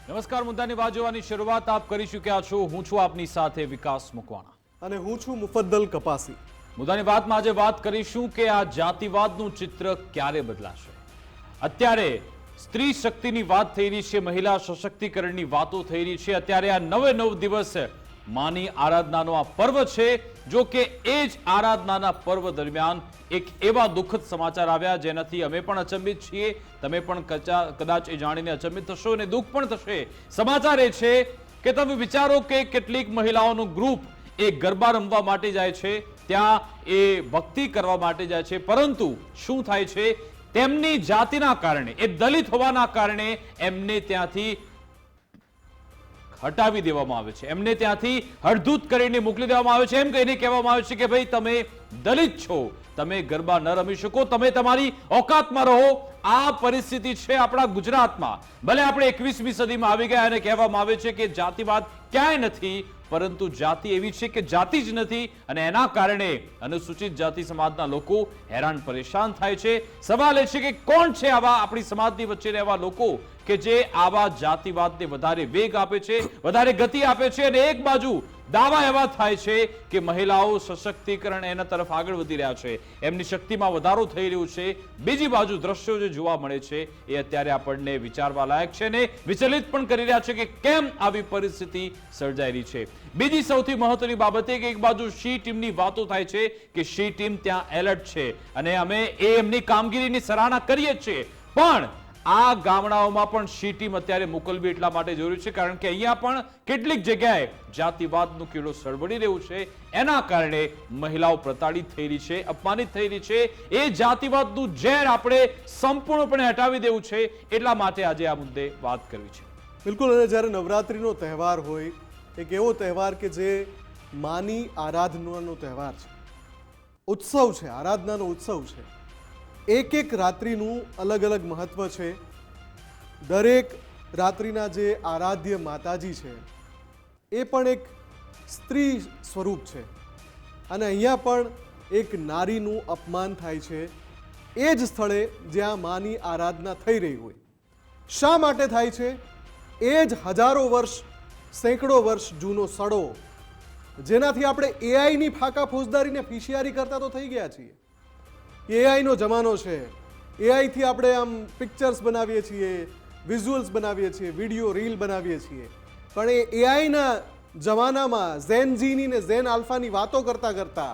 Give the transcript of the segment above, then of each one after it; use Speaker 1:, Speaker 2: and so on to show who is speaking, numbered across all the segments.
Speaker 1: નમસ્કાર, મુદ્દાની વાત જોવાની શરૂઆત આપ કરી ચૂક્યા છો. હું છું આપની સાથે વિકાસ મકવાણા
Speaker 2: અને હું છું મુફદ્દલ કપાસી.
Speaker 1: મુદ્દાની વાતમાં આજે વાત કરીશું કે આ જાતિવાદનું ચિત્ર ક્યારે બદલાશે. અત્યારે સ્ત્રી શક્તિની વાત થઈ રહી છે, મહિલા સશક્તિકરણની વાતો થઈ રહી છે. અત્યારે આ 9 દિવસ માની આરાધનાનો આ પર્વ છે. જો કે એ જ આરાધનાના પર્વ દરમિયાન એક એવા દુઃખદ સમાચાર આવ્યા જેનાથી અમે પણ અચંબિત છીએ. તમે પણ કદાચ એ જાણીને અચંબિત થશો અને દુઃખ પણ થશે. સમાચાર એ છે કે તમે વિચારો કે કેટલીક મહિલાઓનું ગ્રુપ એ ગરબા રમવા માટે જાય છે, ત્યાં એ ભક્તિ કરવા માટે જાય છે, પરંતુ શું થાય છે, તેમની જાતિના કારણે, એ દલિત હોવાના કારણે એમને ત્યાંથી હટાવી દેવામાં આવે છે, એમને ત્યાંથી હળધૂત કરીને મોકલી દેવામાં આવે છે. એમ કહીને કહેવામાં આવે છે કે ભાઈ તમે દલિત છો, તમે ગરબા ન રમી શકો, તમે તમારી ઓકાતમાં રહો. આ પરિસ્થિતિ છે આપણા ગુજરાતમાં. ભલે આપણે 21મી સદીમાં આવી ગયા અને કહેવામાં આવે છે કે જાતિવાદ ક્યાંય નથી, પરંતુ જાતિ એવી છે કે જાતિ જ નથી, અને એના કારણે અનુસૂચિત જાતિ સમાજના લોકો હેરાન પરેશાન થાય છે. સવાલ એ છે કે કોણ છે આવા આપણી સમાજની વચ્ચે રહેવા લોકો કે જે આવા જાતિવાદને વધારે વેગ આપે છે, વધારે ગતિ આપે છે, અને એક બાજુ દાવા એવા થાય છે કે મહિલાઓ સશક્તિકરણ એના તરફ આગળ વધી રહ્યા છે, એમની શક્તિમાં વધારો થઈ રહ્યો છે. બીજી બાજુ દ્રશ્યો જે જોવા મળે છે એ અત્યારે આપણને વિચારવા લાયક છે ને વિચલિત પણ કરી રહ્યા છે કે કેમ આવી પરિસ્થિતિ સર્જાઈ રહી છે. બીજી સૌથી મહત્વની બાબત એ કે એક બાજુ શી ટીમની વાતો થાય છે કે શી ટીમ ત્યાં એલર્ટ છે અને અમે એમની કામગીરીની સરાહના કરીએ છીએ, પણ આ ગામડાઓમાં પણ શી ટીમ અત્યારે મોકલવી એટલા માટે જરૂરી છે કારણ કે અહીંયા પણ કેટલીક જગ્યાએ જાતિવાદનું કીડો સળવડી રહ્યું છે. એના કારણે મહિલાઓ પ્રતાડિત થઈ રહી છે, અપમાનિત થઈ રહી છે. એ જાતિવાદનું ઝેર આપણે સંપૂર્ણપણે હટાવી દેવું છે, એટલા માટે આજે આ મુદ્દે વાત કરવી છે.
Speaker 2: બિલકુલ. અને જ્યારે નવરાત્રિનો તહેવાર હોય, એક એવો તહેવાર કે જે માની આરાધનાનો તહેવાર છે, ઉત્સવ છે, આરાધનાનો ઉત્સવ છે. એક એક રાત્રિનું અલગ અલગ મહત્વ છે. દરેક રાત્રિના જે આરાધ્ય માતાજી છે એ પણ એક સ્ત્રી સ્વરૂપ છે, અને અહીંયા પણ એક નારીનું અપમાન થાય છે એ જ સ્થળે જ્યાં માની આરાધના થઈ રહી હોય. શા માટે થાય છે? એ જ હજારો વર્ષ, સેંકડો વર્ષ જૂનો સડો, જેનાથી આપણે એઆઈની ફાકા ફોજદારીને ફિશિયારી કરતા તો થઈ ગયા છીએ. એઆઈનો જમાનો છે, એઆઈથી આપણે આમ પિક્ચર્સ બનાવીએ છીએ, વિઝ્યુઅલ્સ બનાવીએ છીએ, વિડીયો રીલ બનાવીએ છીએ, પણ એ એઆઈના જમાનામાં ઝેન જીની ને ઝેન આલ્ફાની વાતો કરતા કરતા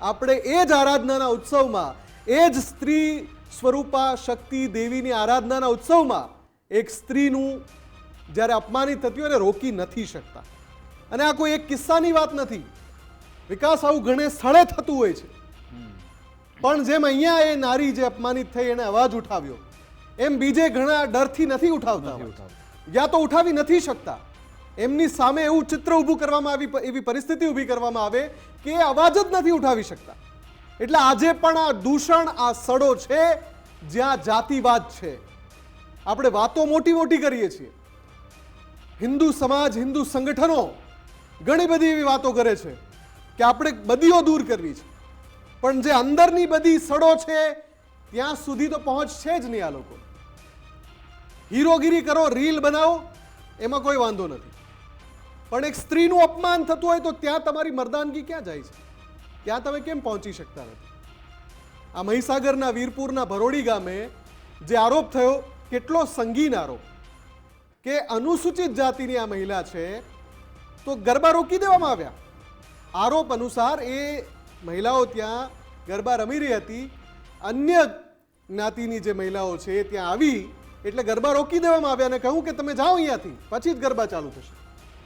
Speaker 2: આપણે એ જ આરાધનાના ઉત્સવમાં, એ જ સ્ત્રી સ્વરૂપા શક્તિ દેવીની આરાધનાના ઉત્સવમાં એક સ્ત્રીનું જ્યારે અપમાનિત થતી હોય એને રોકી નથી શકતા. અને આ કોઈ એક કિસ્સાની વાત નથી વિકાસ, આવું ઘણે સ્થળે થતું હોય છે. પણ જેમ અહીંયા એ નારી જે અપમાનિત થઈ એને અવાજ ઉઠાવ્યો, એમ બીજે ઘણા ડરથી નથી ઉઠાવતા, યા તો ઉઠાવી નથી શકતા. એમની સામે એવું ચિત્ર ઊભું કરવામાં આવી, એવી પરિસ્થિતિ ઊભી કરવામાં આવે કે એ અવાજ જ નથી ઉઠાવી શકતા. એટલે આજે પણ આ દૂષણ, આ સડો છે જ્યાં જાતિવાદ છે. આપણે વાતો મોટી મોટી કરીએ છીએ, હિન્દુ સમાજ, હિન્દુ સંગઠનો ઘણી બધી એવી વાતો કરે છે કે આપણે બદીઓ દૂર કરવી છે, પણ જે અંદરની બધી સડો છે ત્યાં સુધી તો પહોંચ છે જ નહીં. આ લોકો હીરોગીરી કરો, રીલ બનાવો, એમાં કોઈ વાંધો નથી, પણ એક સ્ત્રીનું અપમાન થતું હોય તો ત્યાં તમારી મર્દાનગી ક્યાં જાય છે? ત્યાં તમે કેમ પહોંચી શકતા નથી? આ મહીસાગરના વીરપુરના ભરોડી ગામે જે આરોપ થયો, કેટલો સંગીન આરોપ કે અનુસૂચિત જાતિની આ મહિલા છે તો ગરબા રોકી દેવામાં આવ્યા. આરોપ અનુસાર એ મહિલાઓ ત્યાં ગરબા રમી રહી હતી, અન્ય જ્ઞાતિની જે મહિલાઓ છે ત્યાં આવી એટલે ગરબા રોકી દેવામાં આવ્યા અને કહ્યું કે તમે જાઓ અહીંયાથી, પછી જ ગરબા ચાલુ થશે.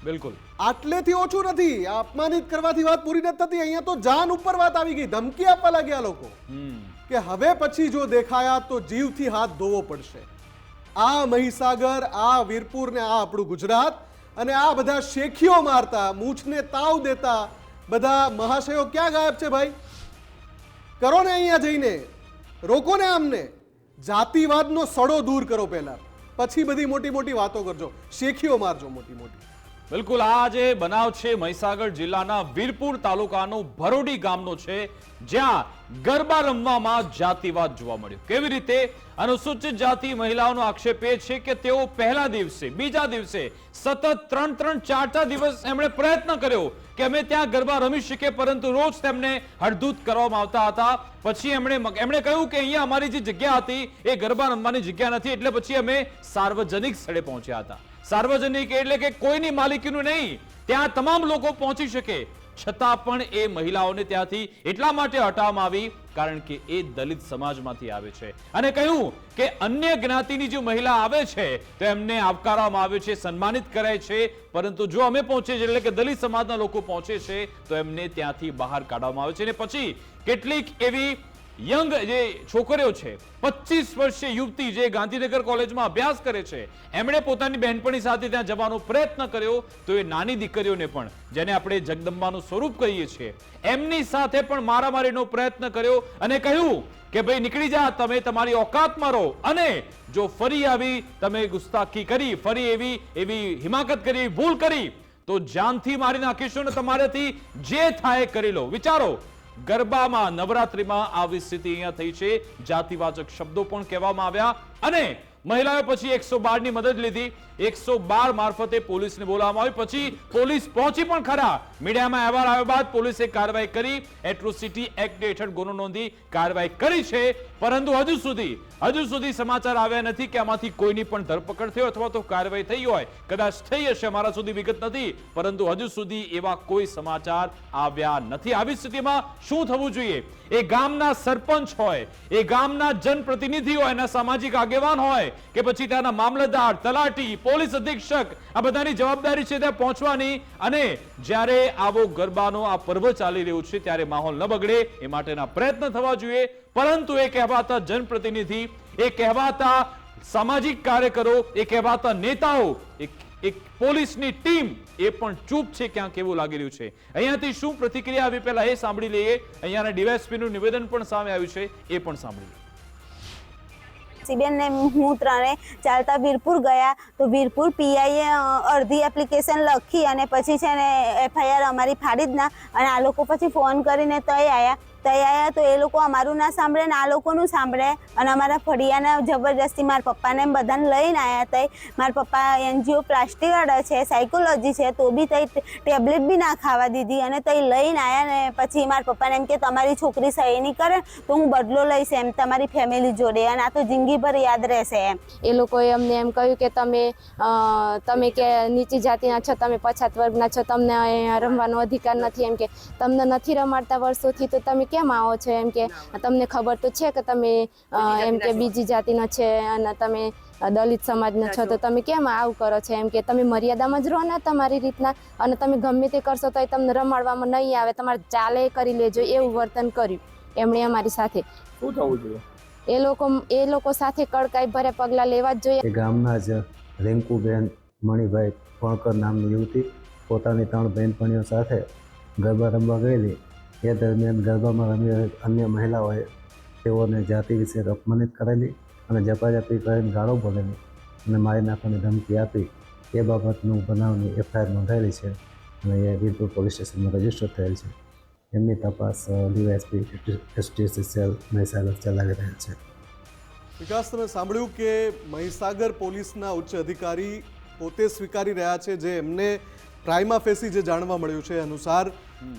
Speaker 1: બિલકુલ,
Speaker 2: આટલેથી ઓછું નથી. અપમાનિત કરવાથી વાત પૂરી નથી થતી, અહીંયા તો જાન ઉપર વાત આવી ગઈ. ધમકી આપવા લાગ્યા લોકો કે હવે પછી જો દેખાયા તો જીવથી હાથ ધોવો પડશે. આ મહીસાગર, આ વીરપુર ને આ આપણું ગુજરાત, અને આ બધા શેખીઓ મારતા, મૂછને તાવ દેતા બધા મહાશયો ક્યાં ગાયબ છે ભાઈ? કરો ને અહીંયા જઈને, રોકો ને આમને. જાતિવાદનો સડો દૂર કરો પહેલા, પછી બધી મોટી મોટી વાતો કરજો, શેખીઓ મારજો મોટી મોટી.
Speaker 1: બિલકુલ આ જે બનાવ છે મહીસાગર જિલ્લાના વીરપુર તાલુકાનો ભરોડી ગામનો છે, જ્યાં ગરબા રમવામાં જાતિવાદ જોવા મળ્યો. કેવી રીતે? અનુસૂચિત જાતિ મહિલાઓનો આક્ષેપ એ છે કે તેઓ પહેલા દિવસે, બીજા દિવસે સતત 3-4 દિવસ એમણે પ્રયત્ન કર્યો કે અમે ત્યાં ગરબા રમી શકીએ, પરંતુ રોજ તેમને હડધૂત કરવામાં આવતા હતા. પછી એમણે કહ્યું કે અહીંયા અમારી જે જગ્યા હતી એ ગરબા રમવાની જગ્યા નથી, એટલે પછી અમે સાર્વજનિક સ્થળે પહોંચ્યા હતા. સાર્વજનિક એટલે કે કોઈની માલિકીનું નહીં, ત્યાં તમામ લોકો પહોંચી શકે, છતાં પણ એ મહિલાઓને ત્યાંથી એટલા માટે હટાવવામાં આવી કારણ કે એ દલિત સમાજમાંથી આવે છે. અને કહ્યું કે અન્ય જ્ઞાતિની જે મહિલા આવે છે તો એમને આવકારવામાં આવે છે, સન્માનિત કરાય છે, પરંતુ જો અમે પહોંચીએ છીએ એટલે કે દલિત સમાજના લોકો પહોંચે છે તો એમને ત્યાંથી બહાર કાઢવામાં આવે છે. અને પછી કેટલીક એવી યંગ જે છોકરીઓ છે, 25 વર્ષીય યુવતી જે ગાંધીનગર કોલેજમાં અભ્યાસ કરે છે, એમણે પોતાની બહેનપણી સાથે ત્યાં જવાનો પ્રયત્ન કર્યો, તો એ નાની દીકરીઓને પણ, જેને આપણે જગદંબાનું સ્વરૂપ કહીએ છીએ, એમની સાથે પણ મારામારીનો પ્રયત્ન કર્યો અને કહ્યું કે ભાઈ નીકળી જા, તમે તમારી ઓકાતમાં રહો, અને જો ફરી આવી તમે ગુસ્તાખી કરી, ફરી એવી હિમાકત કરી, ભૂલ કરી, તો જાનથી મારી નાખીશું અને તમારાથી જે થાય કરી લો. વિચારો, ગરબામાં, નવરાત્રીમાં આવી સ્થિતિ અહીંયા થઈ છે. જાતિવાચક શબ્દો પણ કહેવામાં આવ્યા અને મહિલાઓ પછી 112 ની મદદ લીધી. 112 મારફતે પોલીસને બોલાવવામાં આવી. પછી પોલીસ પહોંચી પણ ખરા. મીડિયામાં અહેવાલ આવ્યા બાદ પોલીસે કાર્યવાહી કરી, એટ્રોસિટી એક્ટ હેઠળ ગુનો નોંધી કાર્યવાહી કરી છે. પરંતુ હજુ સુધી સમાચાર આવ્યા નથી કે આમાંથી કોઈની પણ ધરપકડ થઈ અથવા તો કાર્યવાહી થઈ હોય. કદાચ થઈ હશે, મારા સુધી વિગત નથી, પરંતુ હજુ સુધી એવા કોઈ સમાચાર આવ્યા નથી. આવી સ્થિતિમાં શું થવું જોઈએ? એ ગામના સરપંચ હોય, એ ગામના જનપ્રતિનિધિ હોય, એના સામાજિક આગેવાન હોય કે પછી ત્યાંના મામલતદાર, તલાટી, પોલીસ અધિક્ષક, આ બધાની જવાબદારી છે ત્યાં પહોંચવાની. અને જ્યારે આવો ગરબાનો આ પર્વ ચાલી રહ્યું છે ત્યારે માહોલ ન બગડે એ માટેના પ્રયત્ન થવા જોઈએ. પરંતુ એ કહેવાતા જનપ્રતિનિધિ, એ કહેવાતા સામાજિક કાર્યકરો, એ કહેવાતા નેતાઓ, એક પોલીસની ટીમ એ પણ ચૂપ છે ક્યાંક એવું લાગી રહ્યું છે. અહીંયાથી શું પ્રતિક્રિયા આવી પહેલા એ સાંભળી લઈએ. અહીંયાના ડીવાયએસપીનું નિવેદન પણ સામે આવ્યું છે, એ પણ સાંભળી લઈએ.
Speaker 3: બેન ને હું ત્રણે ચાલતા વીરપુર ગયા તો વીરપુર પીઆઈએ અડધી એપ્લિકેશન લખી અને પછી છે ને એફઆઈઆર અમારી ફાડી જ ના. અને આ લોકો પછી ફોન કરીને તય આવ્યા તો એ લોકો અમારું ના સાંભળે ને આ લોકોનું સાંભળે. અને અમારા ફળિયાના જબરજસ્તી મારા પપ્પાને બધાને લઈને આવ્યા. તય મારા પપ્પા એનજીઓ પ્લાસ્ટિક વાળા છે, સાયકોલોજી છે, તો બી તય ટેબ્લેટ બી ના ખાવા દીધી. અને તય લઈને આવ્યા ને પછી મારા પપ્પાને એમ કે તમારી છોકરી સહી નહીં કરે તો હું બદલો લઈશ એમ તમારી ફેમિલી જોડે, અને આ તો જિંદગીભર યાદ રહેશે એમ.
Speaker 4: એ લોકોએ અમને એમ કહ્યું કે તમે કે નીચી જાતિના છો, તમે પછાત વર્ગના છો, તમને અહીંયા રમવાનો અધિકાર નથી. એમ કે તમને નથી રમાડતા વર્ષોથી તો તમે કેમ આવો છો? એમ કે તમને ખબર તો છે કે તમે એમ કે બીજી જાતિનો છે અને તમે દલિત સમાજનો છો, તો તમે કેમ આવું કરો છો? એમ કે તમે મર્યાદામાં જ રહો ને તમારી રીતના, અને તમે ગમે તે કરશો તો તમને રમાડવામાં નહીં આવે, તમારે ચાલે કરી લેજો, એવું વર્તન કર્યું એમણે અમારી સાથે.
Speaker 5: શું થવું જોઈએ?
Speaker 4: એ લોકો સાથે કડકાઈ ભરે પગલાં લેવા જ જોઈએ.
Speaker 6: ગામના જ રિંકુબેન મણિભાઈ કોણકર નામની યુવતી પોતાની 3 બહેનપણીઓ સાથે ગરબા રમવા ગયેલી. એ દરમિયાન ગરબામાં રમી અન્ય મહિલાઓએ તેઓને જાતિ વિશે અપમાનિત કરેલી અને ઝપાઝપી કરીને ગાળો બોલેલી અને મારી નાખવાની ધમકી આપી. એ બાબતનું બનાવની એફઆઈઆર નોંધાયેલી છે અને એ વીરપુર પોલીસ સ્ટેશનમાં રજીસ્ટર થયેલ છે. એમની તપાસ ડીવાયએસપી એસટીએસસી સેલ મહીસાગર ચલાવી રહ્યા છે.
Speaker 2: વિકાસ, તમે સાંભળ્યું કે મહીસાગર પોલીસના ઉચ્ચ અધિકારી પોતે સ્વીકારી રહ્યા છે જે એમને પ્રાઇમા ફેસી જે જાણવા મળ્યું છે અનુસાર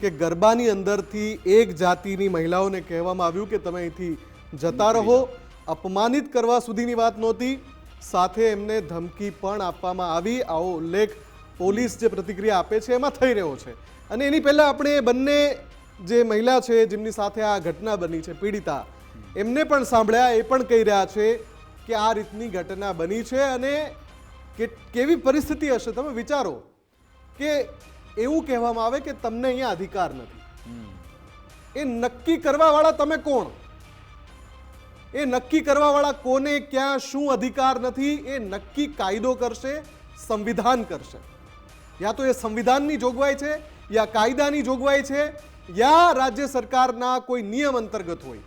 Speaker 2: કે ગરબાની અંદરથી એક જાતિની મહિલાઓને કહેવામાં આવ્યું કે તમે અહીંથી જતા રહો. અપમાનિત કરવા સુધીની વાત નહોતી, સાથે એમને ધમકી પણ આપવામાં આવી. આવો ઉલ્લેખ પોલીસ જે પ્રતિક્રિયા આપે છે એમાં થઈ રહ્યો છે. અને એની પહેલાં આપણે બંને જે મહિલા છે જેમની સાથે આ ઘટના બની છે, પીડિતા, એમને પણ સાંભળ્યા. એ પણ કહી રહ્યા છે કે આ રીતની ઘટના બની છે અને કેવી પરિસ્થિતિ હશે. તમે વિચારો કે એવું કહેવામાં આવે કે તમને અહીંયા અધિકાર નથી. એ નક્કી કરવાવાળા તમે કોણ? એ નક્કી કરવાવાળા કોને ક્યાં શું અધિકાર નથી એ નક્કી કાયદો કરશે, સંવિધાન કરશે. યા તો એ સંવિધાનની જોગવાઈ છે, યા કાયદાની જોગવાઈ છે, યા રાજ્ય સરકારના કોઈ નિયમ અંતર્ગત હોય.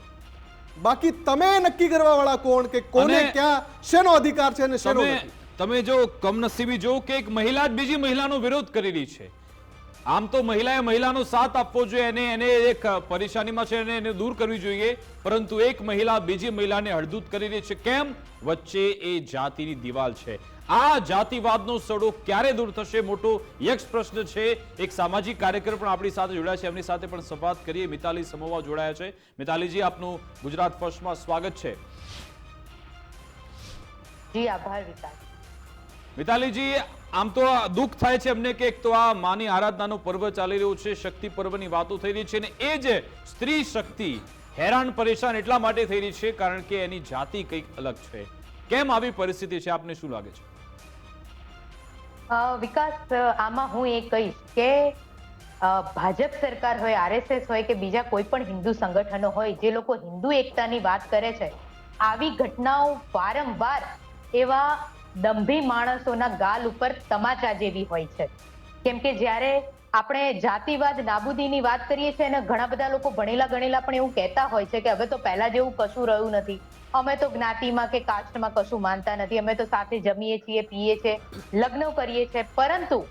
Speaker 2: બાકી તમે નક્કી કરવાવાળા કોણ કે કોને ક્યાં શેનો અધિકાર છે અને શેનો નથી?
Speaker 1: તમે જો કમનસીબી જો કે એક મહિલા જ બીજી મહિલાનો વિરોધ કરી રહી છે. આમ તો મહિલાએ મહિલાનો સાથ આપવો જોઈએ, એને એક પરેશાનીમાં છે એને દૂર કરવી જોઈએ, પરંતુ એક મહિલા બીજી મહિલાને હળદૂત કરી રહી છે. કેમ? વચ્ચે એ જાતિની દિવાલ છે. આ જાતિવાદનો સડો ક્યારે દૂર થશે? મોટો યક્ષ પ્રશ્ન છે. એક સામાજિક કાર્યકર પણ આપણી સાથે જોડાયા છે, એમની સાથે પણ સંવાદ કરીએ. મિતાલી સમોવા જોડાયા છે. મિતાલીજી, આપનું ગુજરાત ફર્સ્ટમાં સ્વાગત છે.
Speaker 5: જી આભાર વિકાસ.
Speaker 1: મિતાલીજી, આમ તો દુઃખ થાય છે અમને કે એક તો આ માની આરાધનાનો પર્વ ચાલી રહ્યો છે, શક્તિ પર્વની વાતો થઈ રહી છે, અને એ જ સ્ત્રી શક્તિ હેરાન પરેશાન એટલા માટે થઈ રહી છે કારણ કે એની જાતિ કંઈક અલગ છે. કેમ આવી પરિસ્થિતિ છે? આપને શું લાગે છે?
Speaker 5: વિકાસ, આમાં હું એ કહીશ કે ભાજપ સરકાર હોય, આરએસએસ હોય કે બીજા કોઈ પણ હિન્દુ સંગઠનો હોય, જે લોકો હિન્દુ એકતાની વાત કરે છે, આવી ઘટનાઓ વારંવાર એવા દંભી માણસોના ગાલ ઉપર તમાચા જેવી હોય છે. કેમ કે જ્યારે આપણે જાતિવાદ નાબૂદીની વાત કરીએ છીએ અને ઘણા બધા લોકો ભણેલા ગણેલા પણ એવું કહેતા હોય છે કે હવે તો પહેલા જેવું કશું રહ્યું નથી, અમે તો જ્ઞાતિમાં કે કાસ્ટમાં કશું માનતા નથી, અમે તો સાથે જમીએ છીએ, પીએ છીએ, લગ્ન કરીએ છીએ. પરંતુ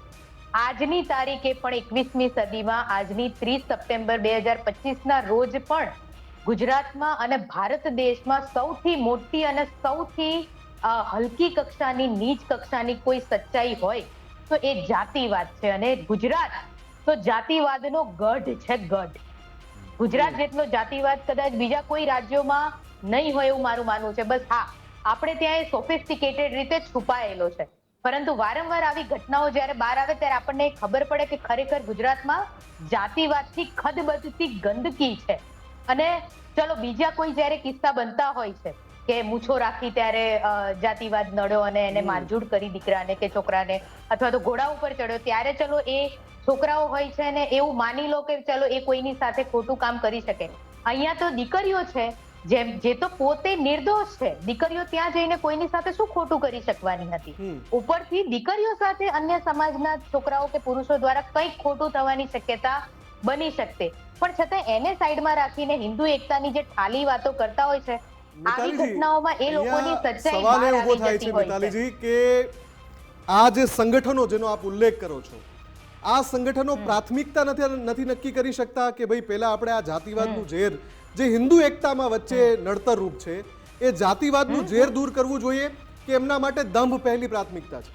Speaker 5: આજની તારીખે પણ 21મી સદીમાં આજની 30 સપ્ટેમ્બર 2025ના રોજ પણ ગુજરાતમાં અને ભારત દેશમાં સૌથી મોટી અને સૌથી હલકી કક્ષાની, નીચ કક્ષાની કોઈ સચ્ચાઈ હોય તો એ જાતિવાદ છે. અને ગુજરાત તો જાતિવાદનો ગઢ છે, ગઢ. ગુજરાત જેટલો જાતિવાદ કદાચ બીજા કોઈ રાજ્યોમાં નહીં હોય એવું મારું માનવું છે. બસ હા, આપણે ત્યાં એ સોફિસ્ટિકેટેડ રીતે છુપાયેલો છે. પરંતુ વારંવાર આવી ઘટનાઓ જ્યારે બહાર આવે ત્યારે આપણને ખબર પડે કે ખરેખર ગુજરાતમાં જાતિવાદથી ખદબદતી ગંદકી છે. અને ચલો બીજા કોઈ જ્યારે કિસ્સા બનતા હોય છે કે મૂછો રાખી ત્યારે જાતિવાદ નડ્યો અને એને મારઝૂડ કરી દીકરાને કે છોકરાને, અથવા તો ઘોડા ઉપર ચડ્યો ત્યારે ચલો એ છોકરાઓ હોય છે ને એવું માની લો કે ચલો એ કોઈની સાથે ખોટું કામ કરી શકે. અહીંયા તો દીકરીઓ છે જે તો પોતે નિર્દોષ છે. દીકરીઓ ત્યાં જઈને કોઈની સાથે શું ખોટું કરી શકવાની હતી? ઉપરથી દીકરીઓ સાથે અન્ય સમાજના છોકરાઓ કે પુરુષો દ્વારા કંઈક ખોટું થવાની શક્યતા બની શકતે. પણ છતાં એને સાઈડમાં રાખીને હિન્દુ એકતાની જે ઠાલી વાતો કરતા હોય છે, આવી ઘટનાઓમાં એ લોકોની સચ્ચાઈ
Speaker 2: સવાલ એ
Speaker 5: બહાર
Speaker 2: ઉભો
Speaker 5: આવી
Speaker 2: થાય
Speaker 5: જતી
Speaker 2: છે
Speaker 5: હોય છે.
Speaker 2: મિતાલીજી કે આ જે સંગઠનો જેનો આપ ઉલ્લેખ કરો છો, આ સંગઠનો પ્રાથમિકતા નથી નક્કી કરી શકતા કે ભાઈ પહેલા આપણે આ જાતિવાદનું ઝેર જે હિન્દુ એકતામાં વચ્ચે નડતર રૂપ છે, એ જાતિવાદનું ઝેર દૂર કરવું જોઈએ કે એમના માટે દંભ પહેલી પ્રાથમિકતા છે?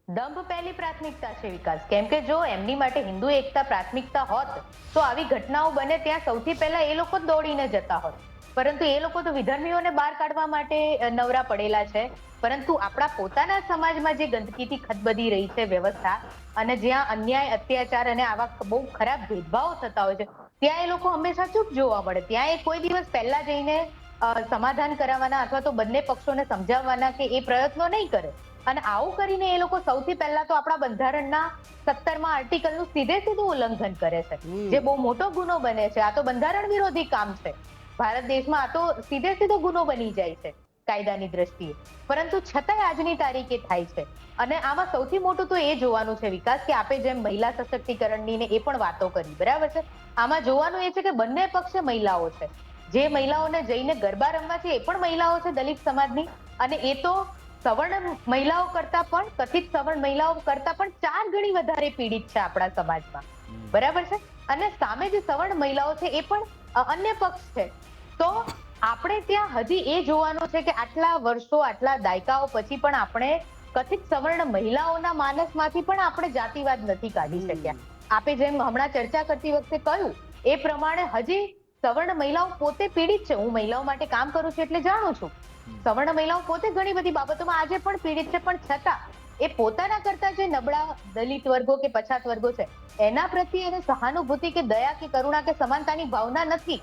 Speaker 5: દંભ પહેલી પ્રાથમિકતા છે વિકાસ. કેમ કે જો એમની માટે હિન્દુ એકતા પ્રાથમિકતા હોત તો આવી ઘટનાઓ બને ત્યાં સૌથી પહેલા એ લોકો દોડીને જતા હોત. પરંતુ એ લોકો તો વિધર્મીઓને બહાર કાઢવા માટે નવરા પડેલા છે. પરંતુ આપણા પોતાના સમાજમાં જે ગંદકીથી ખદબદી રહી છે વ્યવસ્થા, અને જ્યાં અન્યાય, અત્યાચાર અને આવા બહુ ખરાબ ભેદભાવો થતા હોય છે, ત્યાં એ લોકો હંમેશા ચૂપ જોવા મળે. ત્યાં એ કોઈ દિવસ પહેલા જઈને સમાધાન કરાવવાના અથવા તો બંને પક્ષોને સમજાવવાના કે એ પ્રયત્નો નહીં કરે. અને આવું કરીને એ લોકો સૌથી પહેલા તો આપણા બંધારણના 17મા આર્ટિકલનું સીધું ઉલ્લંઘન કરે છે, જે બહુ મોટો ગુનો બને છે. આ તો બંધારણ વિરોધી કામ છે. ભારત દેશમાં આ તો સીધો ગુનો બની જાય છે કાયદાની દ્રષ્ટિએ. પરંતુ છતાંય આજની તારીખે થાય છે. અને આમાં સૌથી મોટું તો એ જોવાનું છે વિકાસ કે આપે જેમ મહિલા સશક્તિકરણની ને એ પણ વાતો કરી, બરાબર છે. આમાં જોવાનું એ છે કે બંને પક્ષે મહિલાઓ છે. જે મહિલાઓને જઈને ગરબા રમવા છે એ પણ મહિલાઓ છે દલિત સમાજની, અને એ તો સવર્ણ મહિલાઓ કરતા પણ, કથિત સવર્ણ મહિલાઓ કરતા પણ 4 ગણી વધારે પીડિત છે આપણા સમાજમાં, બરાબર છે. અને સામે જે સવર્ણ મહિલાઓ છે એ પણ અન્ય પક્ષ છે. તો આપણે ત્યાં હજી એ જોવાનું છે કે આટલા વર્ષો, આટલા દાયકાઓ પછી પણ આપણે કથિત સવર્ણ મહિલાઓના માનસમાંથી પણ આપણે જાતિવાદ નથી કાઢી શક્યા. આપે જેમ હમણાં ચર્ચા કરતી વખતે કહ્યું એ પ્રમાણે હજી સવર્ણ મહિલાઓ પોતે પીડિત છે. હું મહિલાઓ માટે કામ કરું છું એટલે જાણું છું. સવર્ણ મહિલાઓ પોતે ઘણી બધી બાબતોમાં આજે પણ પીડિત છે, પણ છતાં એ પોતાના કરતા જે નબળા દલિત વર્ગો કે પછાત વર્ગો છે એના પ્રત્યે એને સહાનુભૂતિ કે દયા કે કરુણા કે સમાનતાની ભાવના નથી.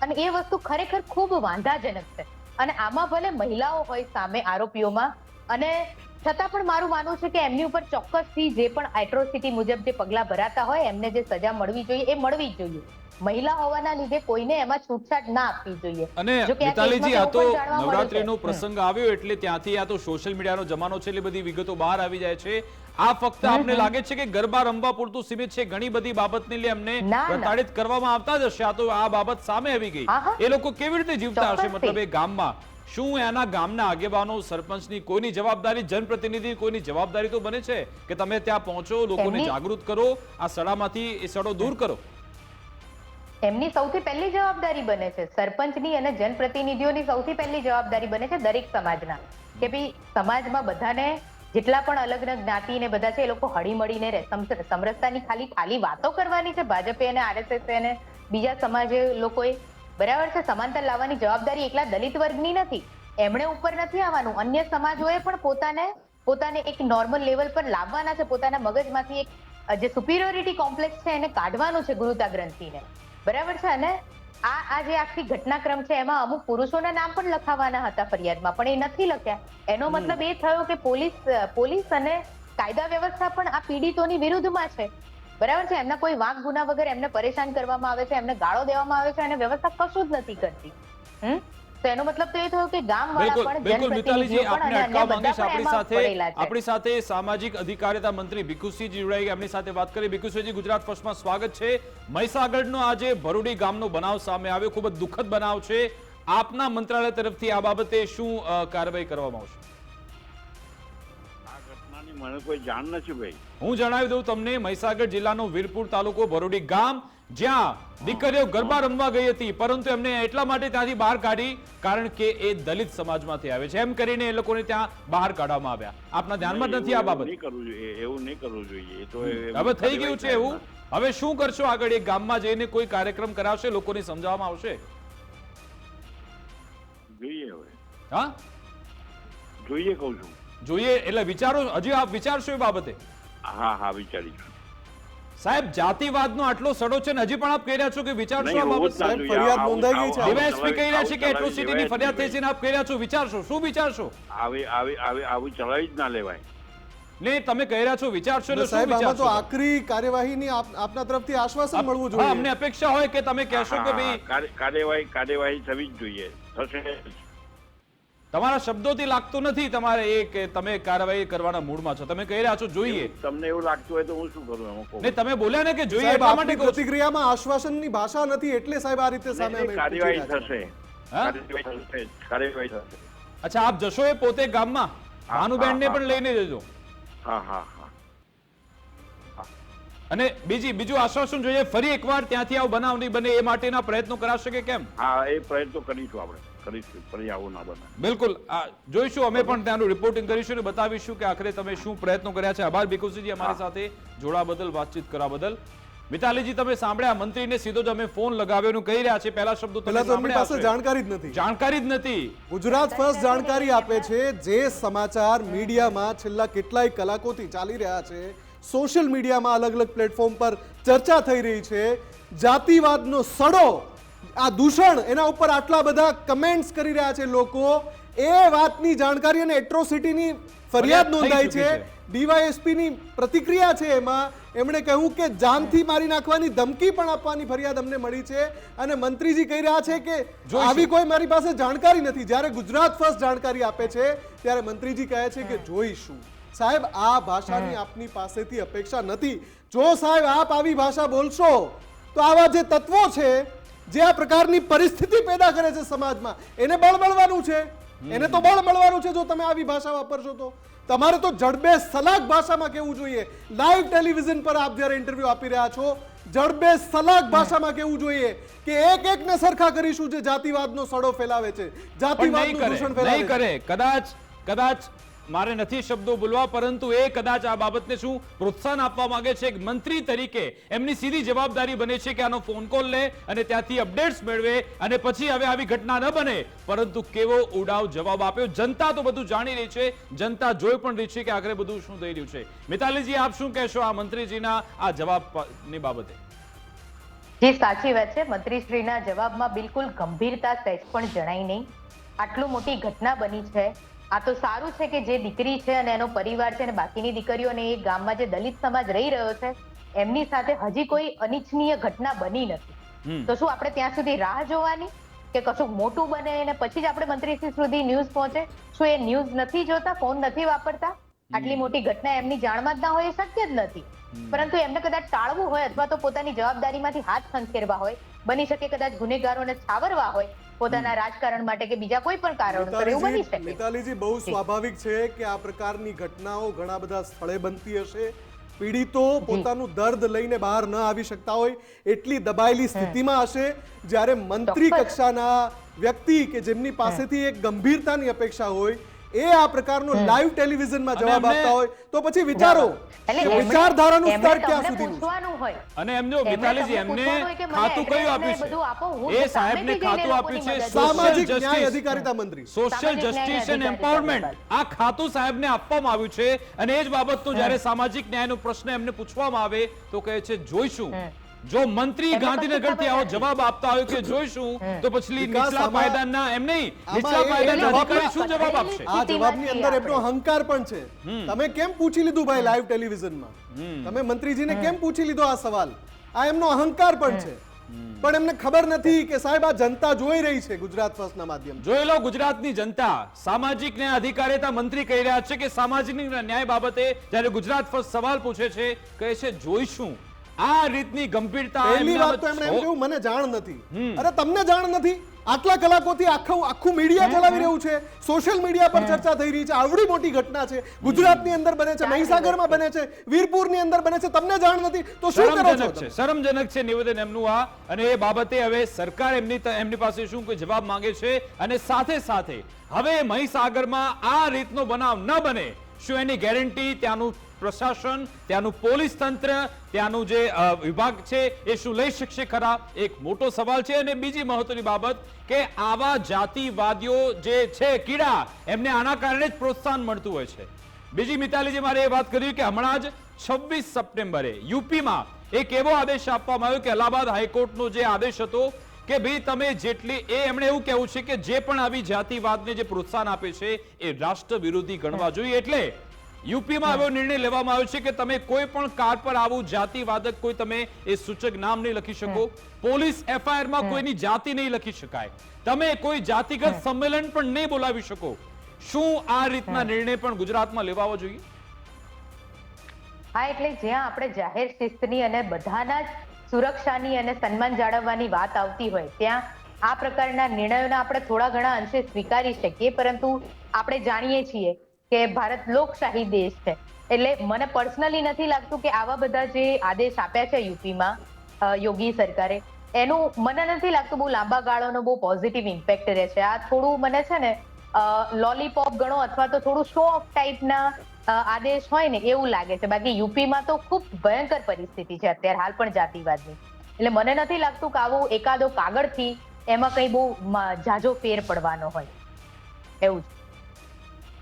Speaker 5: અને એ વસ્તુ ખરેખર ખૂબ વાંધાજનક છે. અને આમાં ભલે મહિલાઓ હોય સામે આરોપીઓમાં, અને છતાં પણ મારું માનવું છે કે એમની ઉપર ચોક્કસથી જે પણ એટ્રોસિટી મુજબ જે પગલા ભરાતા હોય એમને જે સજા મળવી જોઈએ એ મળવી જ જોઈએ. મહિલા હોવાના લીધે કોઈને એમાં છૂટછાટ ના આપવી જોઈએ.
Speaker 1: અને મિતાલીજી, આ તો નવરાત્રીનો પ્રસંગ આવ્યો એટલે ત્યાંથી આ તો સોશિયલ મીડિયાનો જમાનો છે એટલે બધી વિગતો બહાર આવી જાય છે. આ ફક્ત આપને લાગે છે કે ગરબા રમવા પૂરતું સીમિત છે? ઘણી બધી બાબતને લઈ અમને પ્રતાડિત કરવામાં આવતા જ હશે. આ તો આ બાબત સામે આવી ગઈ. એ લોકો કેવી રીતે જીવતા હશે? મતલબ એ ગામમાં શું એના ગામના આગેવાનો, સરપંચની કોઈની જવાબદારી, જનપ્રતિનિધિ કોઈની જવાબદારી તો બને છે કે તમે ત્યાં પહોંચો, લોકોને જાગૃત કરો, આ સડામાંથી એ સડો દૂર કરો?
Speaker 5: એમની સૌથી પહેલી જવાબદારી બને છે, સરપંચની અને જનપ્રતિનિધિઓની સૌથી પહેલી જવાબદારી બને છે દરેક સમાજના, કે ભાઈ સમાજમાં બધાને જેટલા પણ અલગ અલગ જ્ઞાતિ ને બધા છે એ લોકો હળી મળીને રહે. સમરસતાની ખાલી વાતો કરવાની છે ભાજપે અને આરએસએસ અને બીજા સમાજે લોકોએ, બરાબર છે. સમાનતા લાવવાની જવાબદારી એકલા દલિત વર્ગની નથી, એમણે ઉપર નથી આવવાનું, અન્ય સમાજોએ પણ પોતાને એક નોર્મલ લેવલ પર લાવવાના છે, પોતાના મગજમાંથી એક જે સુપિરિયોરિટી કોમ્પ્લેક્સ છે એને કાઢવાનું છે, ગુરુતા ગ્રંથિને, બરાબર છે. અને આ જે આખી ઘટનાક્રમ છે એમાં અમુક પુરુષોના નામ પણ લખાવાના હતા ફરિયાદમાં, પણ એ નથી લખ્યા. એનો મતલબ એ થયો કે પોલીસ અને કાયદા વ્યવસ્થા પણ આ પીડિતોની વિરુદ્ધમાં છે, બરાબર છે. એમના કોઈ વાંક ગુના વગર એમને પરેશાન કરવામાં આવે છે, એમને ગાળો દેવામાં આવે છે અને વ્યવસ્થા કશું જ નથી કરતી. તો એનો મતલબ તો એ થયો કે ગામવાળા પણ,
Speaker 1: બિલકુલ મિતાલીજી,
Speaker 5: જનપ્રતિનિધિઓ
Speaker 1: આપને
Speaker 5: પણ અને
Speaker 1: અટકાવવા
Speaker 5: અન્ય
Speaker 1: માંગીશ.
Speaker 5: બધા પણ એમાં પડેલા છે.
Speaker 1: આપણી સાથે સામાજિક અધિકારિતા મંત્રી ભીખુસિંહજી જોડાઈ ગયા, એમની સાથે વાત કરી. ભીખુસિંહજી, ગુજરાત ફર્સ્ટમાં સ્વાગત છે. મહીસાગરનો આજે ભરૂડી ગામનો બનાવ સામે આવ્યો, ખૂબ જ દુઃખદ બનાવ છે. આપના મંત્રાલય તરફથી આ બાબતે શું કાર્યવાહી કરવામાં આવશે?
Speaker 7: આ ઘટનાની મને કોઈ જાણ નથી ભાઈ.
Speaker 1: હું જણાવી દઉં તમને, મહીસાગર જિલ્લાનો વીરપુર તાલુકો ભરૂડી ગામ, જ્યાં દીકરીઓ ગરબા રમવા ગઈ હતી, પરંતુ એમને એટલા માટે ત્યાંથી બહાર કાઢી કારણ કે એ દલિત સમાજમાંથી આવે છે, એમ કરીને એ લોકોને ત્યાં બહાર કાઢવામાં આવ્યા. આપના ધ્યાનમાં જ નથી આ બાબત?
Speaker 7: એવું નહીં કરવું જોઈએ. એ તો
Speaker 1: હવે થઈ ગયું છે એવું. હવે શું કરશો આગળ? એક ગામમાં જઈને કોઈ કાર્યક્રમ કરાવશે, લોકોને સમજાવવામાં આવશે?
Speaker 7: જોઈએ હવે.
Speaker 1: હા,
Speaker 7: જોઈએ કહું છું.
Speaker 1: જોઈએ એટલે વિચારો, હજી આપ વિચારશો એ બાબતે?
Speaker 7: હા વિચારીશું.
Speaker 1: સાહેબ, જાતિવાદનો આટલો સડો છે ને હજી પણ આપ કહી રહ્યા છો કે વિચારશો આ બાબત?
Speaker 2: સાહેબ, ફરિયાદ નોંધાઈ ગઈ છે.
Speaker 1: ડીવાયએસપી કહી રહ્યા છે કે એટ્રોસિટીની ફરિયાદ થઈ છે ને આપ કહી રહ્યા છો વિચારશો. શું વિચારશો?
Speaker 7: આવું ચલાવી જ ના લેવાય
Speaker 1: ને તમે કહી રહ્યા છો વિચારશો એટલે શું
Speaker 2: સાહેબ, આમાં તો
Speaker 1: વિચારશો?
Speaker 2: આકરી કાર્યવાહીની આપના તરફથી આશ્વાસન મળવું
Speaker 1: હા, અમને
Speaker 2: જોઈએ.
Speaker 1: અપેક્ષા હોય કે તમે કહેશો કે ભાઈ
Speaker 7: કાર્યવાહી થવી જ જોઈએ. થશે.
Speaker 1: તમારા શબ્દોથી લાગતું નથી તમારે એ કે તમે કાર્યવાહી કરવાના મૂડમાં છો. તમે કહી રહ્યા છો જોઈએ.
Speaker 7: તમને એવું લાગતું હોય તો હું શું કરું એમાં?
Speaker 1: ને તમે બોલ્યા ને કે જોઈએ,
Speaker 2: સાહેબ,
Speaker 1: એટલા માટે
Speaker 2: આપની
Speaker 1: કહું છું.
Speaker 2: પ્રતિક્રિયામાં આશ્વાસનની ભાષા નથી, એટલે સાહેબ આ રીતે સામે અમે
Speaker 7: કાર્યવાહી
Speaker 2: પૂછી રહ્યા છીએ.
Speaker 7: થશે.
Speaker 1: હા?
Speaker 7: કાર્યવાહી થશે.
Speaker 1: અચ્છા, આપ જશો એ પોતે ગામમાં? ભાનુબેનને પણ લઈને જજો.
Speaker 7: હા.
Speaker 1: અને બીજું આશ્વાસન જોઈએ, ફરી એકવાર ત્યાંથી આવો બનાવ નહીં બને એ માટેના પ્રયત્નો કરાશે કે કેમ?
Speaker 7: હા, એ પ્રયત્નો કરીશું આપણે. ફરી આવું ના બને.
Speaker 1: બિલકુલ, જોઈશું. અમે પણ ત્યાંનું રિપોર્ટિંગ કરીશું અને બતાવીશું કે આખરે તમે શું પ્રયત્નો કર્યા છે. આભાર ભીખુસિંહજી, અમારી સાથે જોડા બદલ, વાતચીત કરવા બદલ. મિતાલીજી, તમે સાંભળ્યા, મંત્રીને સીધો જ અમે ફોન લગાવ્યો કહી રહ્યા છે. પહેલા શબ્દો તમે
Speaker 2: પહેલા તો એમની પાસે
Speaker 1: સાંભળ્યા
Speaker 2: જાણકારી જ નથી.
Speaker 1: જાણકારી જ નથી.
Speaker 2: ગુજરાત ફર્સ્ટ જાણકારી આપે છે. જે સમાચાર મીડિયામાં છેલ્લા કેટલાય કલાકોથી ચાલી રહ્યા છે, સોશિયલ મીડિયામાં અલગ અલગ પ્લેટફોર્મ પર ચર્ચા થઈ રહી છે, જાતિવાદનો સડો, આ દૂષણ, એના ઉપર આટલા બધા કમેન્ટ્સ કરી રહ્યા છે લોકો, એ વાતની જાણકારી અને એટ્રોસિટીની ફરિયાદ નોંધાઈ છે. ડીવાયએસપીની પ્રતિક્રિયા છે, એમાં એમણે કહ્યું કે જાનથી મારી નાખવાની ધમકી પણ આપવાની ફરિયાદ અમને મળી છે. અને મંત્રીજી કહી રહ્યા છે કે આવી કોઈ મારી પાસે જાણકારી નથી. જ્યારે ગુજરાત ફર્સ્ટ જાણકારી આપે છે ત્યારે મંત્રીજી કહે છે કે જોઈશું. સાહેબ, આ ભાષાની આપની પાસેથી અપેક્ષા નથી. જો સાહેબ આપ આવી ભાષા બોલશો તો આવા જે તત્વો છે, જે આ પ્રકારની પરિસ્થિતિ પેદા કરે છે સમાજમાં, એને બળ મળવાનું છે. એને તો બળ મળવાનું છે જો તમે આવી ભાષા વાપરશો તો. તમારે તો જડબે સલાક ભાષામાં કહેવું જોઈએ. લાઈવ ટેલિવિઝન પર આપ જ્યારે ઇન્ટરવ્યુ આપી રહ્યા છો, જડબે સલાક ભાષામાં કહેવું જોઈએ કે એકને સરખા કરીશું જે જાતિવાદનો સડો ફેલાવે છે, જાતિવાદનું દૂષણ ફેલાવે છે.
Speaker 1: કદાચ મારે નથી શબ્દો બોલવા, પરંતુ એ કદાચ આ બાબતને શું પ્રોત્સાહન આપવા માંગે છે. એક મંત્રી તરીકે એમની સીધી જવાબદારી બને છે કે આનો ફોન કોલ લે અને ત્યાંથી અપડેટ્સ મેળવે અને પછી હવે આવી ઘટના ન બને. પરંતુ કેવો ઉડાવ જવાબ આપ્યો. જનતા તો બધું જાણી રહી છે, જનતા જોઈ પણ રહી છે કે આખરે બધું શું થઈ રહ્યું છે. મિતાલીજી, આપ શું કહેશો આ મંત્રીજીના આ જવાબની બાબતે?
Speaker 5: જી, સાચી વાત છે. મંત્રીશ્રીના જવાબમાં બિલકુલ ગંભીરતા સહેજ પણ જણાઈ નહીં. આટલું મોટી ઘટના બની છે. આ તો સારું છે કે જે દીકરી છે અને એનો પરિવાર છે અને બાકીની દીકરીઓ અને એ ગામમાં જે દલિત સમાજ રહી રહ્યો છે, એમની સાથે હજી કોઈ અનિચ્છનીય ઘટના બની નથી. તો શું આપણે ત્યાં સુધી રાહ જોવાની કે કશું મોટું બને અને પછી જ આપણે મંત્રીશ્રી સુધી ન્યૂઝ પહોંચે? શું એ ન્યૂઝ નથી જોતા, ફોન નથી વાપરતા? આટલી મોટી ઘટના એમની જાણમાં જ ના હોય એ શક્ય જ નથી. પરંતુ એમને કદાચ ટાળવું હોય અથવા તો પોતાની જવાબદારીમાંથી હાથ ખંખેરવા હોય, બની શકે કદાચ ગુનેગારોને છાવરવા હોય પોતાના રાજકારણ માટે કે બીજા કોઈ પણ કારણોસર એવું બની શકે.
Speaker 2: મિતાલીજી, બહુ સ્વાભાવિક છે કે આ પ્રકારની ઘટનાઓ ઘણા બધા સ્થળે બનતી હશે. પીડિતો પોતાનું દર્દ લઈને બહાર ન આવી શકતા હોય એટલી દબાયેલી સ્થિતિમાં હશે. જ્યારે મંત્રી કક્ષાના વ્યક્તિ કે જેમની પાસેથી એક ગંભીરતાની અપેક્ષા હોય એ આ પ્રકારનો લાઈવ ટેલિવિઝનમાં જવાબ આપતા હોય તો પછી વિચારો વિચારધારાનું સ્તર ક્યાં સુધીનું
Speaker 5: પૂછવાનું હોય.
Speaker 1: અને એમનો મિતાલીજી એમને ખાતું કયું આપ્યું છે? એ સાહેબને ખાતું આપ્યું છે
Speaker 2: સામાજિક ન્યાય અધિકારીતા મંત્રી,
Speaker 1: સોશિયલ જસ્ટિસ એન્ડ એમ્પાવરમેન્ટ. આ ખાતું સાહેબને આપવામાં આવ્યું છે અને એ જ બાબતનો જ્યારે સામાજિક ન્યાયનો પ્રશ્ન એમને પૂછવામાં આવે તો કહે છે જોઈશું. જો મંત્રી ગાંધીનગરથી આવો જવાબ આપતા હોય કે જોઈશું, તો પછી નીચલા પાયદાનના એમ નહીં, નીચલા પાયદાનના અધિકારી શું જવાબ આપશે?
Speaker 2: આ જવાબની અંદર એમનો અહંકાર પણ છે. તમે કેમ પૂછી લીધું ભાઈ લાઈવ ટેલિવિઝનમાં? તમે મંત્રીજીને કેમ પૂછી લીધો આ સવાલ? આ એમનો અહંકાર પણ છે. પણ એમને ખબર નથી કે સાહેબ આ જનતા જોઈ રહી છે ગુજરાત ફર્સ્ટના માધ્યમથી.
Speaker 1: જોઈ લો ગુજરાતની જનતા. સામાજિક ન્યાય અધિકારીતા મંત્રી કહી રહ્યા છે કે સામાજિક ન્યાય બાબતે જ્યારે ગુજરાત ફર્સ્ટ સવાલ પૂછે છે, કહે છે જોઈશું. આ રીતની ગંભીરતા.
Speaker 2: પહેલી વાત તો એમણે એમ કહ્યું મને જાણ નથી. અરે તમને જાણ નથી? આટલા કલાકોથી આખું મીડિયા ચલાવી રહ્યું છે, સોશિયલ મીડિયા પર ચર્ચા થઈ રહી છે. આવડી મોટી ઘટના છે, ગુજરાતની અંદર બને છે, મહીસાગરમાં બને છે, વીરપુરની અંદર બને છે, તમને જાણ નથી તો શું કરો છો?
Speaker 1: શરમજનક છે નિવેદન એમનું આ. અને એ બાબતે હવે સરકાર એમની પાસે શું કોઈ જવાબ માંગે છે? અને સાથે સાથે હવે મહીસાગરમાં આ રીતનો બનાવ ન બને, શું એની ગેરંટી ત્યાંનું પ્રશાસન, ત્યાંનું પોલીસ તંત્ર, ત્યાંનું જે વિભાગ છે એ શું લઈ શકશે ખરા? એક મોટો સવાલ છે. અને બીજી મહત્વની બાબત કે આવા જાતિવાદીઓ જે છે કીડા, એમને આના કારણે જ પ્રોત્સાહન મળતું હોય છે. બીજી મિતાલીજી મારે એ વાત કરી કે હમણાં જ 26 સપ્ટેમ્બરે યુપીમાં એક એવો આદેશ આપવામાં આવ્યો કે અલ્હાબાદ હાઈકોર્ટનો જે આદેશ હતો કે ભાઈ તમે જેટલી એમણે એવું કહેવું છે કે જે પણ આવી જાતિવાદને જે પ્રોત્સાહન આપે છે એ રાષ્ટ્ર વિરોધી ગણવા જોઈએ. એટલે યુપીમાં એવો નિર્ણય લેવામાં આવ્યો છે કે તમે કોઈ પણ કાર પર આવું જાતિવાદક કોઈ તમે એ સૂચક નામ નહીં લખી શકો. પોલીસ FIR માં કોઈની જાતિ નહીં લખી શકાય. તમે કોઈ જાતિગત સંમેલન પણ નહીં બોલાવી શકો. શું આ રીતના નિર્ણય પણ ગુજરાતમાં લેવાવો જોઈએ?
Speaker 5: હા, એટલે જ્યાં આપણે જાહેર શિસ્તની અને બધાના જ સુરક્ષાની અને સન્માન જાળવવાની વાત આવતી હોય ત્યાં આ પ્રકારના નિર્ણયોને આપણે થોડા ઘણા અંશે સ્વીકારી શકીએ. પરંતુ આપણે જાણીએ છીએ કે ભારત લોકશાહી દેશ છે, એટલે મને પર્સનલી નથી લાગતું કે આવા બધા જે આદેશ આપ્યા છે યુપીમાં યોગી સરકારે, એનું મને નથી લાગતું બહુ લાંબા ગાળાનો બહુ પોઝિટિવ ઇમ્પેક્ટ રહે છે. આ થોડું મને છે ને લોલીપોપ ગણો અથવા તો થોડું શો ઓફ ટાઈપના આદેશ હોય ને એવું લાગે છે. બાકી યુપીમાં તો ખૂબ ભયંકર પરિસ્થિતિ છે અત્યારે હાલ પણ જાતિવાદની. એટલે મને નથી લાગતું કે આવું એકાદો કાગળથી એમાં કઈ બહુ ઝાઝો ફેર પડવાનો હોય એવું છે.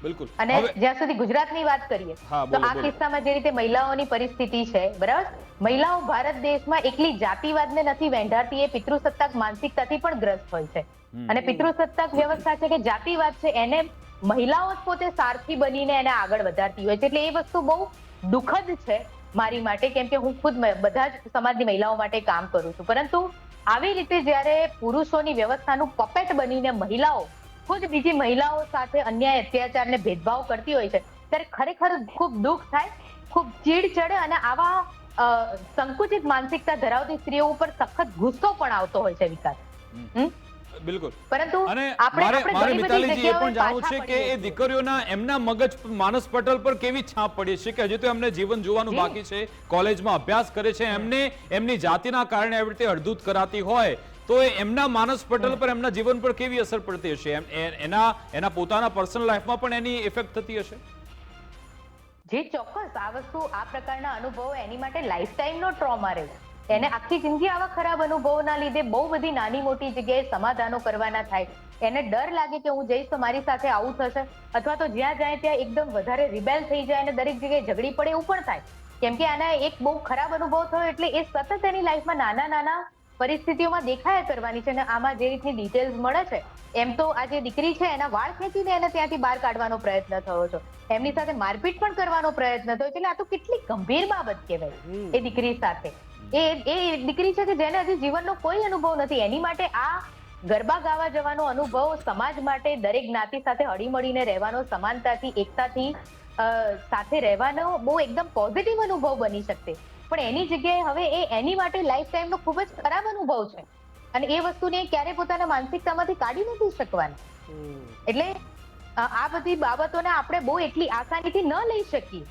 Speaker 1: બિલકુલ.
Speaker 5: અને જ્યાં સુધી ગુજરાતની વાત કરીએ તો આ કિસ્સામાં જે રીતે મહિલાઓની પરિસ્થિતિ છે, બરાબર, મહિલાઓ ભારત દેશમાં એકલી જાતિવાદને નથી વેંઢારતી, એ પિતૃસત્તાક માનસિકતાથી પણ ગ્રસ્ત હોય છે. અને પિતૃસત્તાક વ્યવસ્થા છે કે જાતિવાદ છે એને મહિલાઓ જ પોતે સારથી બનીને એને આગળ વધારતી હોય છે. એટલે એ વસ્તુ બહુ દુઃખદ છે મારી માટે, કેમ કે હું ખુદ બધા જ સમાજની મહિલાઓ માટે કામ કરું છું. પરંતુ આવી રીતે જ્યારે પુરુષોની વ્યવસ્થાનું પપેટ બનીને મહિલાઓ ખુદ બીજી મહિલાઓ સાથે અન્યાય, અત્યાચાર ને ભેદભાવ કરતી હોય છે ત્યારે ખરેખર ખૂબ દુઃખ થાય, ખૂબ ચીડ ચડે અને આવા સંકુચિત માનસિકતા ધરાવતી સ્ત્રીઓ ઉપર સખત ગુસ્સો પણ આવતો હોય છે વિકાસ.
Speaker 1: બિલકુલ.
Speaker 5: પરંતુ
Speaker 1: મારે મિતાલીજી એ પણ જાણવું છે કે એ દીકરીઓના એમના મગજ માનસ પટલ પર કેવી છાપ પડી છે કે હજી તો એમને જીવન જોવાનું બાકી છે, કોલેજમાં અભ્યાસ કરે છે, એમને એમની જાતિના કારણે આવી રીતે અડધૂત કરાતી હોય તો એમના માનસ પટલ પર એમના જીવન પર કેવી અસર પડતી હશે? એના પોતાના પર્સનલ લાઈફમાં પણ એની ઇફેક્ટ થતી હશે?
Speaker 5: જે ચોક્કસ આ વસ્તુ, આ પ્રકારના અનુભવો એની માટે લાઈફ ટાઈમનો ટ્રોમા રહે. એને આખી જિંદગી આવા ખરાબ અનુભવોના લીધે બહુ બધી નાની મોટી જગ્યાએ સમાધાનો કરવાના થાય. એને ડર લાગે કે હું જઈશ તો મારી સાથે આવું થશે, અથવા તો જ્યાં જાય ત્યાં એકદમ વધારે રિબેલ થઈ જાય અને દરેક જગ્યાએ ઝઘડી પડે એવું પણ થાય. કેમ કે આના એક બહુ ખરાબ અનુભવ થયો એટલે એ સતત એની લાઈફમાં નાના નાના પરિસ્થિતિઓમાં દેખાયા કરવાની છે. અને આમાં જે રીતની ડિટેલ્સ મળે છે એમ તો આ જે દીકરી છે એના વાળ ખેંચીને એને ત્યાંથી બહાર કાઢવાનો પ્રયત્ન થયો છે, એમની સાથે મારપીટ પણ કરવાનો પ્રયત્ન થયો છે. એટલે આ તો કેટલી ગંભીર બાબત કહેવાય એ દીકરી સાથે. એ દીકરી છે કે જેને હજી જીવનનો કોઈ અનુભવ નથી. એની માટે આ ગરબા ગાવા જવાનો અનુભવ સમાજ માટે દરેક જ્ઞાતિ સાથે હળીમળીને રહેવાનો, સમાનતાથી, એકતાથી સાથે રહેવાનો બહુ એકદમ પોઝિટિવ અનુભવ બની શકશે, પણ એની જગ્યાએ હવે એની માટે લાઈફ ટાઈમનો ખૂબ જ ખરાબ અનુભવ છે અને એ વસ્તુને ક્યારે પોતાના માનસિકતામાંથી કાઢી નથી શકવાની. એટલે આ બધી બાબતોને આપણે બહુ એટલી આસાનીથી ન લઈ શકીએ.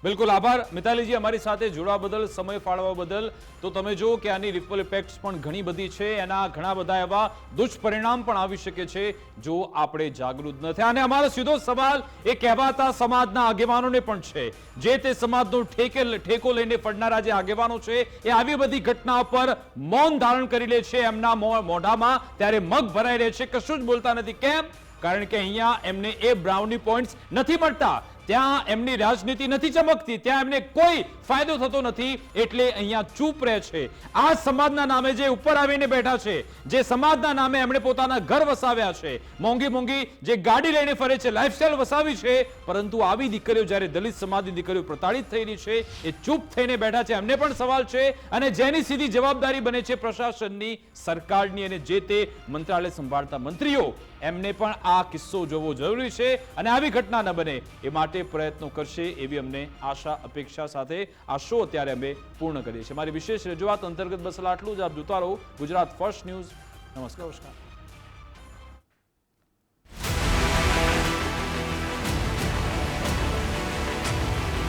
Speaker 1: બિલકુલ આભાર મિતાલીજી અમારી સાથે જોડવા બદલ, સમય ફાળવવા બદલ. તો તમે જુઓ કે આની રિપલ ઇફેક્ટ્સ પણ ઘણી બધી છે, એના ઘણા બધા એવા દુષ્પરિણામ પણ આવી શકે છે જો આપણે જાગૃત ન થયા. અને અમારો સીધો સવાલ એ કહેવાતા સમાજના આગેવાનોને પણ છે, જે તે સમાજનો ઠેકો લઈને પડનારા જે આગેવાનો છે એ આવી બધી ઘટના પર મૌન ધારણ કરી લે છે, એમના મોઢામાં ત્યારે મગ ભરાઈ રહે છે, કશું જ બોલતા નથી. કેમ? કારણ કે અહીંયા એમને એ બ્રાઉની પોઈન્ટ્સ નથી મળતા, ત્યાં એમની રાજનીતિ નથી ચમકતી, ત્યાં એમને કોઈ ફાયદો થતો નથી, એટલે અહીંયા ચૂપ રહે છે. આ સમાજના નામે જે ઉપર આવીને બેઠા છે, જે સમાજના નામે એમણે પોતાના ઘર વસાવ્યા છે, મોંઘી મોંઘી જે ગાડી લઈને ફરે છે, લાઈફસ્ટાઈલ વસાવી છે, પરંતુ આવી દીકરીઓ જ્યારે દલિત સમાજની દીકરીઓ પ્રતાડિત થયેલી છે એ ચૂપ થઈને બેઠા છે. એમને પણ સવાલ છે અને જેની સીધી જવાબદારી બને છે પ્રશાસનની, સરકારની અને જે તે મંત્રાલય સંભાળતા મંત્રીઓ. એમને પણ આ કિસ્સો જોવો જરૂરી છે અને આવી ઘટના ન બને એ માટે પ્રયત્નો કરશે એવી અમને આશા અપેક્ષા સાથે આ શો અત્યારે અમે પૂર્ણ કરીએ છીએ. મારી વિશેષ રજૂઆત અંતર્ગત બસ આટલું જ. આપ જોતા રહો ગુજરાત ફર્સ્ટ ન્યૂઝ. નમસ્કાર.